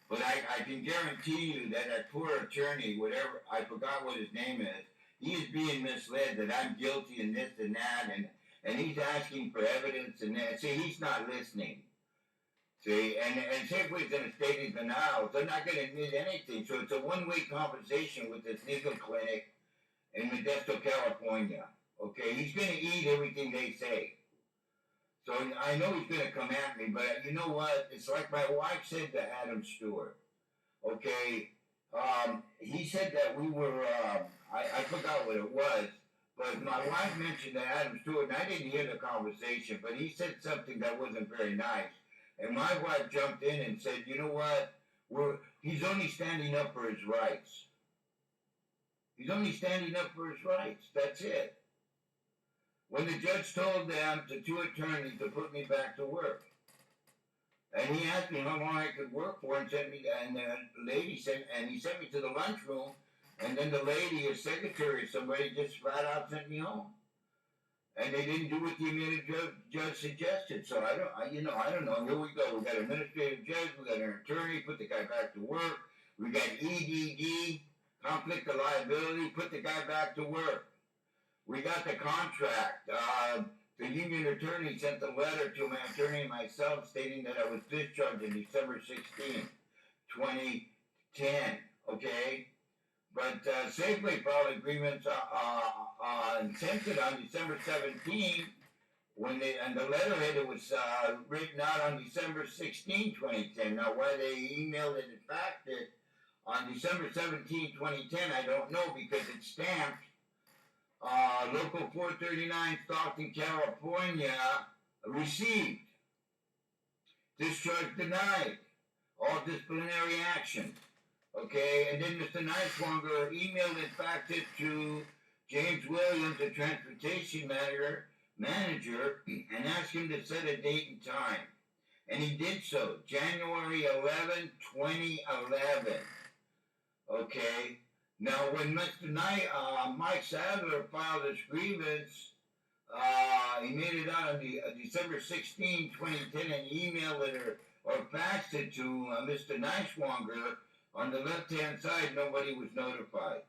But I can guarantee you that that poor attorney, whatever, I forgot what his name is, he is being misled that I'm guilty and this and that, and he's asking for evidence and that. See, he's not listening. See, and SAFEWAY's in a state of denial. They're not going to admit anything. So it's a one-way conversation with this legal clinic in Modesto, California. Okay, he's going to eat everything they say. So I know he's going to come at me, but you know what? It's like my wife said to Adam Stewart. Okay, He said that we were, I forgot what it was, but my wife mentioned that Adam Stewart, and I didn't hear the conversation, but he said something that wasn't very nice. And my wife jumped in and said, you know what? He's only standing up for his rights. He's only standing up for his rights. That's it. When the judge told them, the two attorneys, to put me back to work, and he asked me how long I could work for, and sent me, and the lady sent, and he sent me to the lunchroom, and then the lady, his secretary, or somebody, just flat out sent me home. And they didn't do what the administrative judge suggested. So I don't know. Here we go. We got an administrative judge. We got an attorney. Put the guy back to work. We got EDD, conflict of liability. Put the guy back to work. We got the contract. The union attorney sent a letter to my attorney and myself stating that I was discharged on December 16, 2010. Okay? But SAFEWAY filed agreements and sent it on December 17, and the letterhead, it was written out on December 16, 2010. Now, why they emailed it and faxed it on December 17, 2010, I don't know, because it's stamped Local 439, Stockton, California, received. Discharge denied. All disciplinary action. Okay, and then Mr. Nicewanger emailed and faxed it to James Williams, the transportation manager, and asked him to set a date and time. And he did so, January 11, 2011. Okay, now when Mr. Mike Sadler filed his grievance, he made it out on December 16, 2010, and emailed it or faxed it to Mr. Nicewanger. On the left-hand side, nobody was notified.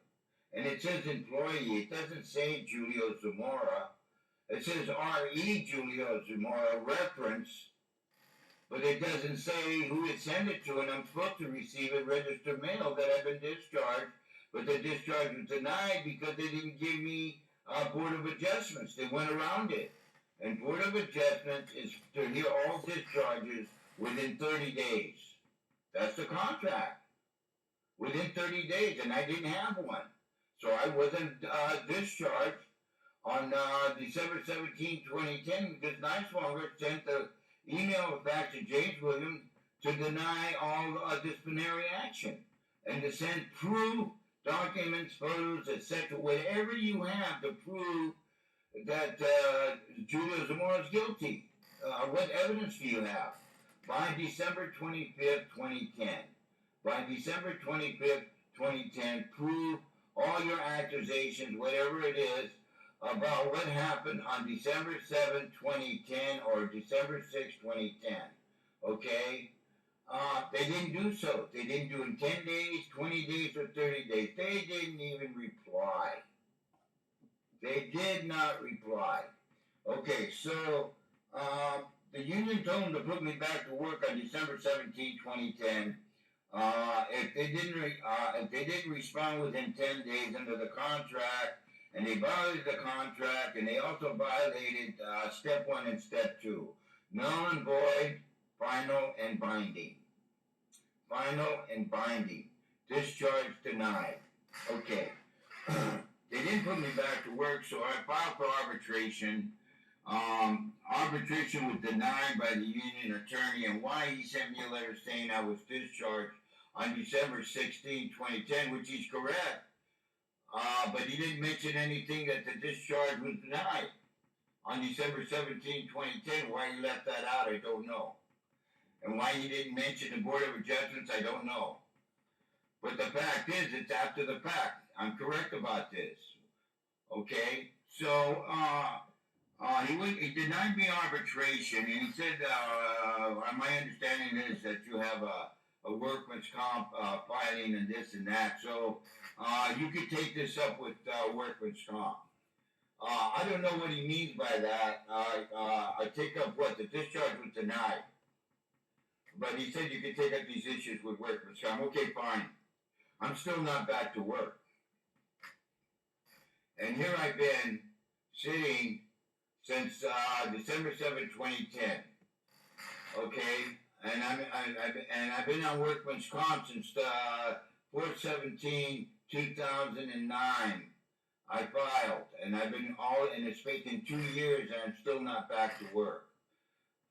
And it says employee. It doesn't say Julio Zamora. It says R.E. Julio Zamora, reference, but it doesn't say who it sent it to, and I'm supposed to receive it registered mail that I've been discharged, but the discharge was denied because they didn't give me Board of Adjustments. They went around it. And Board of Adjustments is to hear all discharges within 30 days. That's the contract. Within 30 days, and I didn't have one. So I wasn't discharged on December 17, 2010, because Nicewanger sent the email back to James Williams to deny all disciplinary action and to send proof, documents, photos, etc., whatever you have to prove that Julio Zamora is guilty. What evidence do you have? By December 25th, 2010. By December 25th, 2010, prove all your accusations, whatever it is, about what happened on December 7, 2010 or December 6, 2010. Okay? They didn't do so. They didn't do it in 10 days, 20 days, or 30 days. They didn't even reply. They did not reply. Okay, so the union told them to put me back to work on December 17, 2010. If they didn't respond within 10 days under the contract, and they violated the contract, and they also violated step 1 and step 2, null and void, final and binding. Final and binding. Discharge denied. Okay. They didn't put me back to work, so I filed for arbitration. Arbitration was denied by the union attorney, and why he sent me a letter saying I was discharged on December 16, 2010, which he's correct. But he didn't mention anything that the discharge was denied on December 17, 2010. Why he left that out, I don't know. And why he didn't mention the Board of Adjustments, I don't know. But the fact is, it's after the fact. I'm correct about this. Okay? So, he denied me arbitration, and he said, my understanding is that you have a workman's comp filing and this and that, so you could take this up with workman's comp. I don't know what he means by that. I take up what? The discharge was denied. But he said you could take up these issues with workman's comp. Okay, fine. I'm still not back to work. And here I've been sitting since December 7, 2010. Okay, and I've been on workman's comp since 4/17/2009. I filed, and and it's taken 2 years, and I'm still not back to work.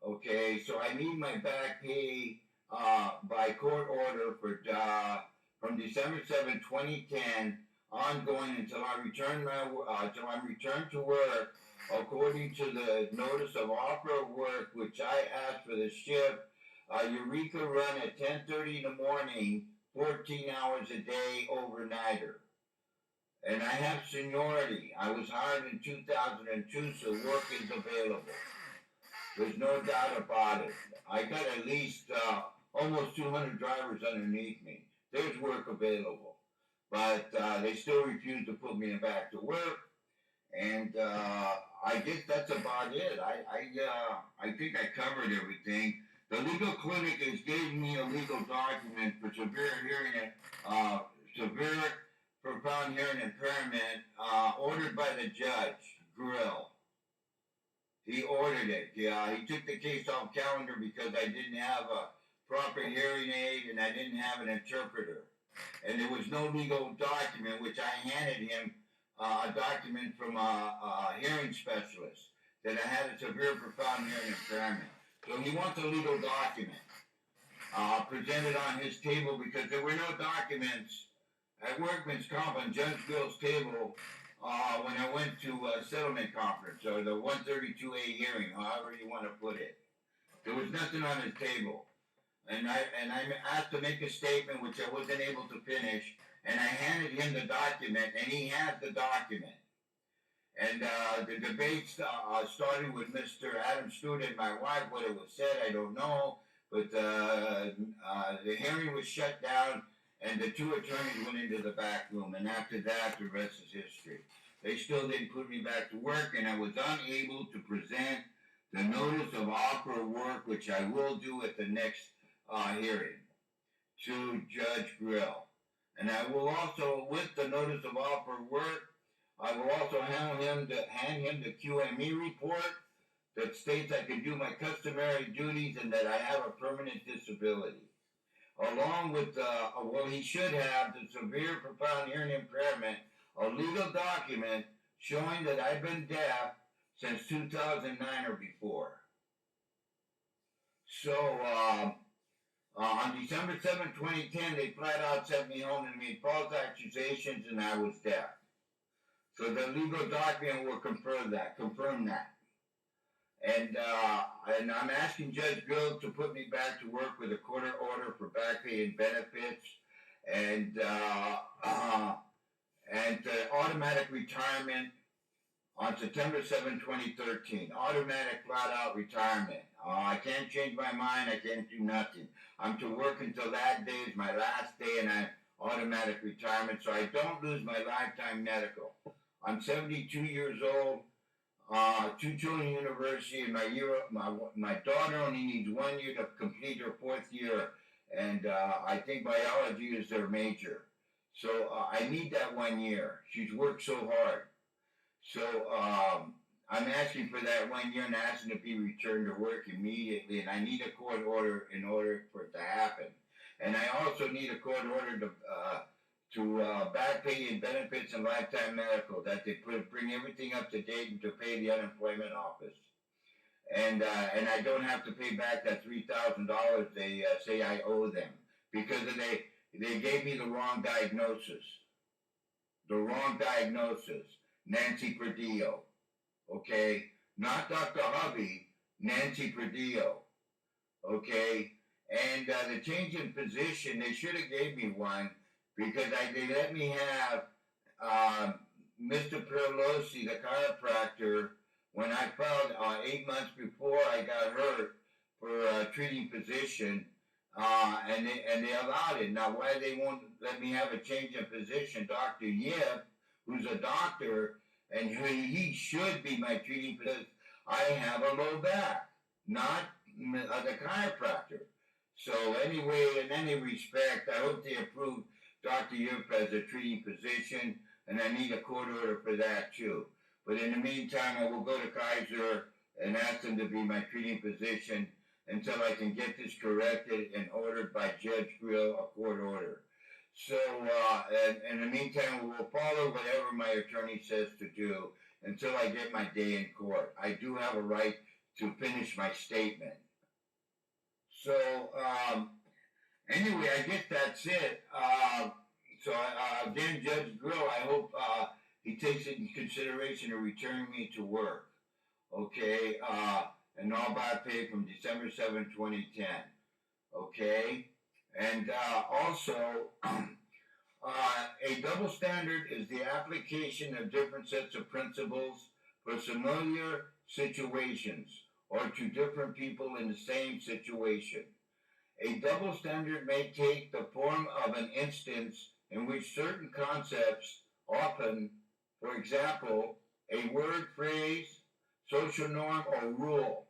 Okay, so I need my back pay by court order from December 7, 2010, ongoing until I'm returned to work, according to the notice of offer of work, which I asked for the shift Eureka run at 10:30 in the morning, 14 hours a day, overnighter. And I have seniority. I was hired in 2002, so work is available. There's no doubt about it. I got at least almost 200 drivers underneath me. There's work available. But they still refuse to put me back to work. And I guess that's about it. I think I covered everything. The legal clinic has given me a legal document for severe profound hearing impairment, ordered by the judge, Grill. He ordered it. Yeah, he took the case off calendar because I didn't have a proper hearing aid and I didn't have an interpreter. And there was no legal document, which I handed him a document from a hearing specialist that I had a severe profound hearing impairment. So he wants a legal document presented on his table because there were no documents at Workmen's Comp on Judge Grill's table when I went to a settlement conference, or the 132A hearing, however you want to put it. There was nothing on his table. And I asked to make a statement, which I wasn't able to finish, and I handed him the document, and he had the document. And the debate started with Mr. Adam Stewart and my wife. What it was said, I don't know. But the hearing was shut down, and the two attorneys went into the back room. And after that, the rest is history. They still didn't put me back to work, and I was unable to present the notice of offer of work, which I will do at the next hearing, to Judge Grill. And I will also, with the notice of offer of work, I will also hand him the QME report that states I can do my customary duties and that I have a permanent disability. Along with, he should have the severe profound hearing impairment, a legal document showing that I've been deaf since 2009 or before. So, on December 7, 2010, they flat out sent me home and made false accusations, and I was deaf. So the legal document will confirm that. And I'm asking Judge Grill to put me back to work with a court order for back pay and benefits, and automatic retirement on September 7, 2013. Automatic flat-out retirement. I can't change my mind. I can't do nothing. I'm to work until that day is my last day, and I automatic retirement, so I don't lose my lifetime medical. I'm 72 years old, 2 children university, and my daughter only needs 1 year to complete her 4th year, and I think biology is their major. So I need that 1 year. She's worked so hard. So I'm asking for that 1 year and asking to be returned to work immediately, and I need a court order in order for it to happen. And I also need a court order to back pay and benefits and lifetime medical, that they bring everything up to date and to pay the unemployment office. And I don't have to pay back that $3,000 they say I owe them, because they gave me the wrong diagnosis. Nancy Perdillo. Okay? Not Dr. Hubby, Nancy Perdillo. Okay? And the change in position, they should have gave me one, because they let me have Mr. Perlosi, the chiropractor, when I filed 8 months before I got hurt for a treating physician, and they allowed it. Now, why they won't let me have a change in position? Dr. Yip, who's a doctor, and he should be my treating physician. I have a low back, not the chiropractor. So anyway, in any respect, I hope they approve Dr. Yip as a treating physician, and I need a court order for that too. But in the meantime, I will go to Kaiser and ask them to be my treating physician until I can get this corrected and ordered by Judge Grill, a court order. So, in the meantime, we will follow whatever my attorney says to do until I get my day in court. I do have a right to finish my statement. So, anyway, I guess that's it. Again, Judge Grill, I hope he takes it into consideration of returning me to work. Okay, and all by pay from December 7, 2010. Okay, and also, a double standard is the application of different sets of principles for familiar situations or to different people in the same situation. A double standard may take the form of an instance in which certain concepts, often, for example, a word, phrase, social norm, or rule,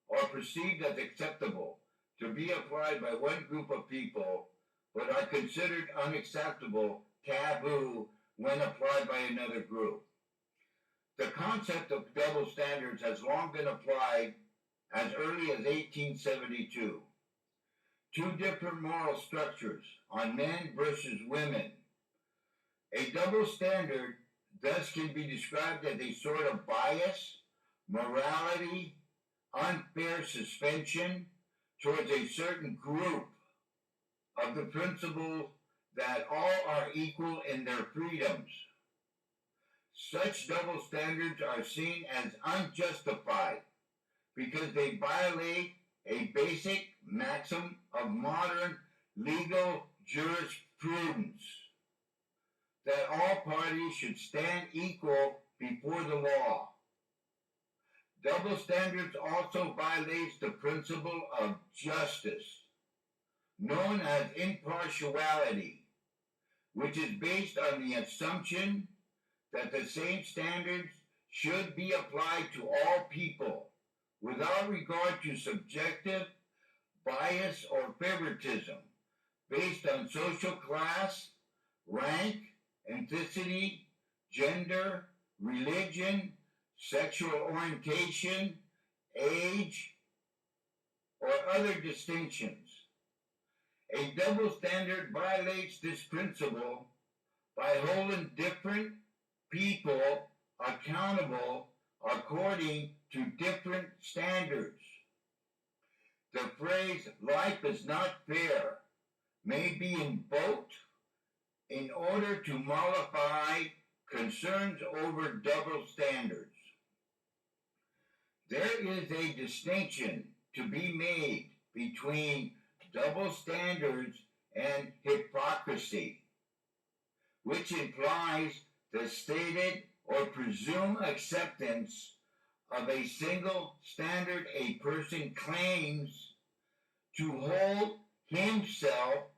are perceived as acceptable to be applied by one group of people, but are considered unacceptable, taboo, when applied by another group. The concept of double standards has long been applied as early as 1872. Two different moral structures on men versus women. A double standard thus can be described as a sort of bias, morality, unfair suspension towards a certain group of the principle that all are equal in their freedoms. Such double standards are seen as unjustified because they violate a basic maxim of modern legal jurisprudence that all parties should stand equal before the law. Double standards also violates the principle of justice, known as impartiality, which is based on the assumption that the same standards should be applied to all people without regard to subjective bias or favoritism based on social class, rank, ethnicity, gender, religion, sexual orientation, age, or other distinctions. A double standard violates this principle by holding different people accountable according to different standards. The phrase, life is not fair, may be invoked in order to mollify concerns over double standards. There is a distinction to be made between double standards and hypocrisy, which implies the stated or presumed acceptance of a single standard a person claims to hold himself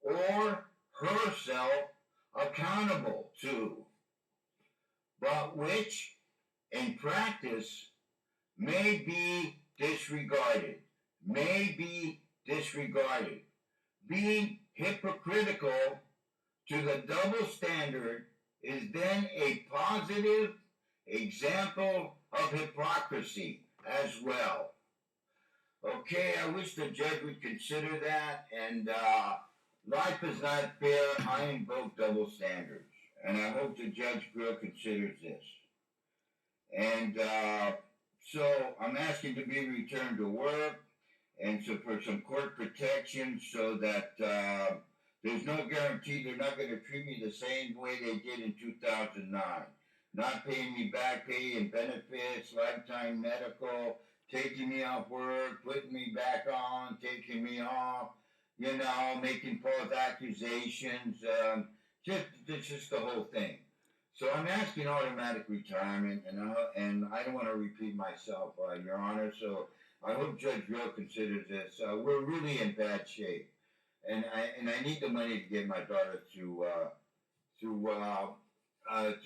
or herself accountable to, but which in practice may be disregarded. Being hypocritical to the double standard is then a positive example of hypocrisy as well. Okay, I wish the judge would consider that, and life is not fair. I invoke double standards, and I hope the Judge Grill considers this. And so I'm asking to be returned to work, and so for some court protection so that there's no guarantee they're not going to treat me the same way they did in 2009. Not paying me back pay and benefits, lifetime medical, taking me off work, putting me back on, taking me off, making false accusations, just the whole thing. So I'm asking automatic retirement, and I don't want to repeat myself, Your Honor. So I hope Judge Grill considers this. We're really in bad shape, and I need the money to get my daughter to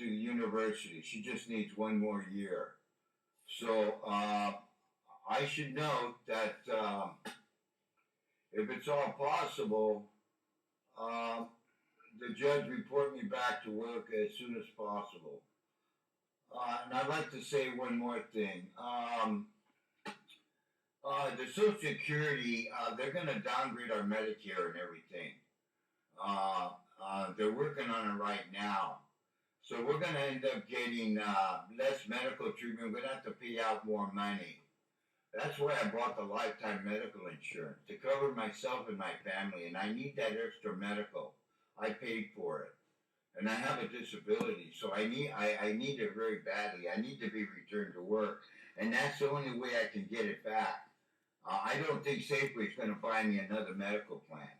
university. She just needs one more year. So I should note that if it's all possible, the judge report me back to work as soon as possible. And I'd like to say one more thing. The Social Security, they're going to downgrade our Medicare and everything. They're working on it right now. So we're going to end up getting less medical treatment. We're going to have to pay out more money. That's why I bought the lifetime medical insurance, to cover myself and my family. And I need that extra medical. I paid for it. And I have a disability, so I need it very badly. I need to be returned to work. And that's the only way I can get it back. I don't think Safeway is going to buy me another medical plan.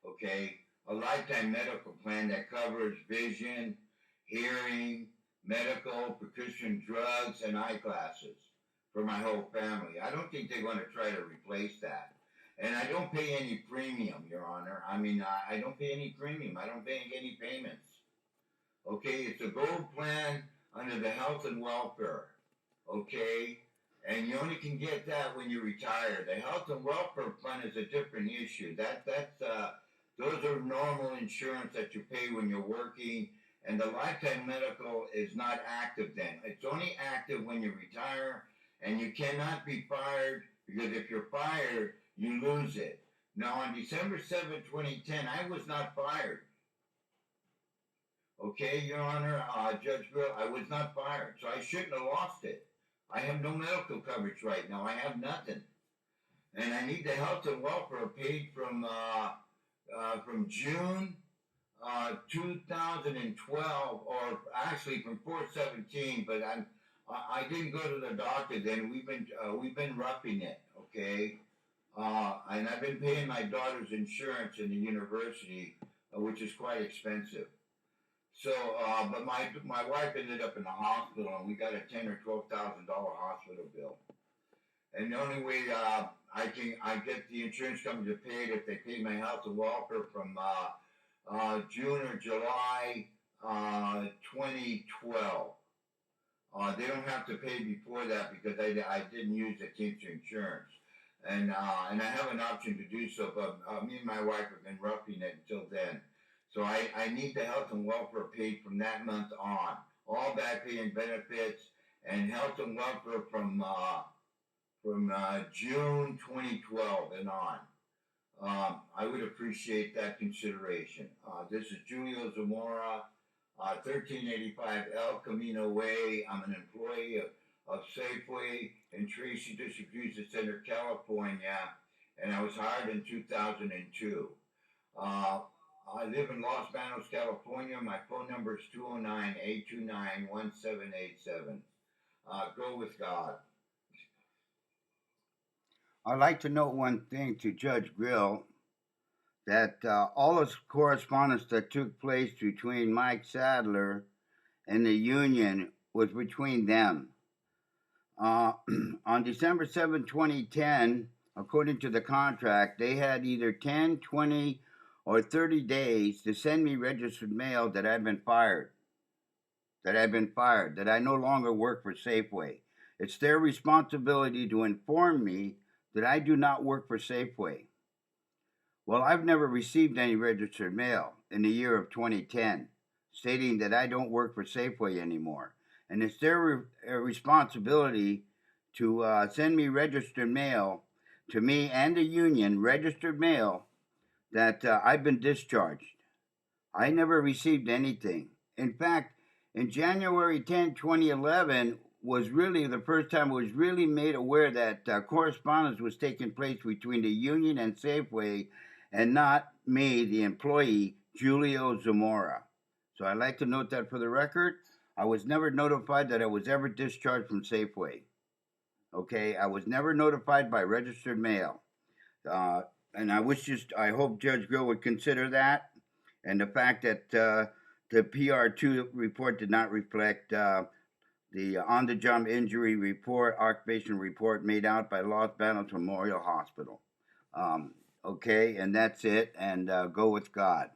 Okay? A lifetime medical plan that covers vision, hearing, medical, prescription drugs, and eyeglasses for my whole family. I don't think they're going to try to replace that. And I don't pay any premium, Your Honor. I mean, I don't pay any premium. I don't pay any payments. Okay? It's a gold plan under the health and welfare. Okay? And you only can get that when you retire. The health and welfare fund is a different issue. Those are normal insurance that you pay when you're working, and the lifetime medical is not active then. It's only active when you retire, and you cannot be fired, because if you're fired, you lose it. Now, on December 7, 2010, I was not fired. Okay, Your Honor, Judge Grill, I was not fired, so I shouldn't have lost it. I have no medical coverage right now. I have nothing. And I need the health and welfare paid from June 2012, or actually from 4/17. But I didn't go to the doctor then. We've been roughing it, okay. And I've been paying my daughter's insurance in the university, which is quite expensive. So, but my wife ended up in the hospital, and we got a $10,000 or $12,000 hospital bill. And the only way I get the insurance company to pay it if they pay my health and welfare from June or July 2012. They don't have to pay before that because I didn't use the Teamster insurance, and I have an option to do so. But me and my wife have been roughing it until then. So I need the health and welfare paid from that month on. All back pay and benefits and health and welfare from June 2012 and on. I would appreciate that consideration. This is Julio Zamora, 1385 El Camino Way. I'm an employee of Safeway in Tracy Distribution Center, California, and I was hired in 2002. I live in Los Banos, California. My phone number is 209-829-1787. Go with God. I'd like to note one thing to Judge Grill, that all this correspondence that took place between Mike Sadler and the union was between them. On December 7, 2010, according to the contract, they had either 10, 20, or 30 days to send me registered mail that I've been fired, that I no longer work for Safeway. It's their responsibility to inform me that I do not work for Safeway. Well, I've never received any registered mail in the year of 2010 stating that I don't work for Safeway anymore. And it's their responsibility to send me registered mail, to me and the union, registered mail, that I've been discharged. I never received anything. In fact, in January 10, 2011, was really the first time I was really made aware that correspondence was taking place between the union and Safeway, and not me, the employee, Julio Zamora. So I'd like to note that for the record. I was never notified that I was ever discharged from Safeway. Okay, I was never notified by registered mail. And I hope Judge Grill would consider that, and the fact that the PR2 report did not reflect the on-the-job injury report, occupation report made out by Los Banos Memorial Hospital. Okay, and that's it, and go with God.